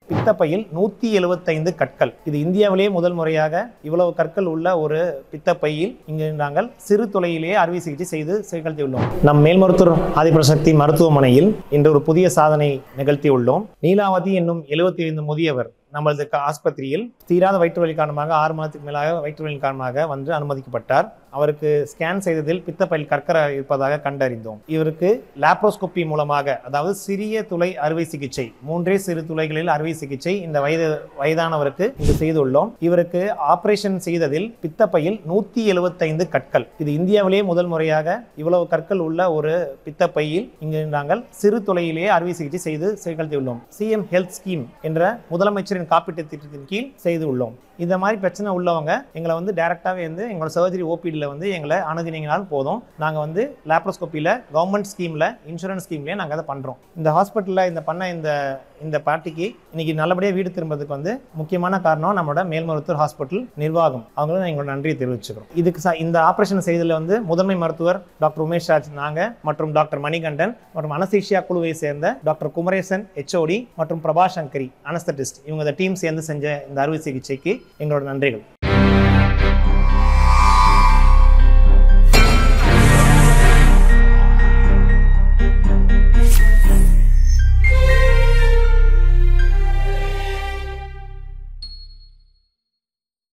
பித்தப்பையில் 175 கற்கள். இது இந்தியாவிலேயே முதல் முறையாக இவ்வளவு கற்கள் உள்ள ஒரு பித்தப்பையில் இங்கு நாங்கள் சிறு துளையிலேயே அறுவை சிகிச்சை செய்து நிகழ்த்தியுள்ளோம். நம் மேல்மருத்துவர் ஆதிபராசக்தி மருத்துவமனையில் இன்று ஒரு புதிய சாதனை நிகழ்த்தியுள்ளோம். நீலாவதி என்னும் 75 முதியவர் நமது ஆஸ்பத்திரியில் தீராத வயிற்று வலி காரணமாக 6 மாதத்துக்கு மேலாக வயிற்று வலி காரணமாக வந்து அனுமதிக்கப்பட்டார். அவருக்கு ஸ்கேன் செய்ததில் பித்தப்பையில் கற்கரை இருப்பதாக கண்டறிந்தோம். இவருக்கு லாப்ரோஸ்கோபி மூலமாக, அதாவது சிறிய துளை அறுவை சிகிச்சை, 3 சிறு துளைகளில் அறுவை சிகிச்சை இந்த வயதானவருக்கு இங்கு செய்துள்ளோம். இவருக்கு ஆபரேஷன் செய்ததில் பித்தப்பையில் 175 கற்கள். இது இந்தியாவிலேயே முதல் முறையாக இவ்வளவு கற்கள் உள்ள ஒரு பித்தப்பையில் இங்கு நாங்கள் சிறு துளையிலேயே அறுவை சிகிச்சை செய்து நிகழ்த்தியுள்ளோம். சிஎம் ஹெல்த் ஸ்கீம் என்ற முதலமைச்சரின் காப்பீட்டு திட்டத்தின் கீழ் செய்து உள்ளோம். இந்த மாதிரி பிரச்சனை உள்ளவங்க எங்களை வந்து டைரக்டாகவே வந்து எங்களோட சர்ஜரி ஓபிடியில் வந்து எங்களை அணுகுனீங்கனாலும் போதும். நாங்கள் வந்து லாப்ரோஸ்கோப்பியில் கவர்மெண்ட் ஸ்கீமில், இன்சூரன்ஸ் ஸ்கீம்லேயே நாங்கள் அதை பண்ணுறோம். இந்த ஹாஸ்பிட்டலில் இந்த பார்ட்டிக்கு இன்னைக்கு நல்லபடியாக வீடு திரும்புறதுக்கு வந்து முக்கியமான காரணம் நம்மளோட மேல்மருத்துவர் ஹாஸ்பிட்டல் நிர்வாகம். அவங்களும் எங்களோட நன்றியை தெரிவிச்சுக்கிறோம். இதுக்கு இந்த ஆபரேஷன் செய்ததில் வந்து முதன்மை மருத்துவர் டாக்டர் உமேஷ் ராஜ், நாங்கள் மற்றும் டாக்டர் மணிகண்டன் மற்றும் அனஸ்தீசியா குழுவை சேர்ந்த டாக்டர் குமரேசன் HOD மற்றும் பிரபாசங்கரி அனஸ்தட்டிஸ்ட், இவங்க டீம் சேர்ந்து செஞ்ச இந்த அறுவை சிகிச்சைக்கு எங்களோட நன்றிகள்.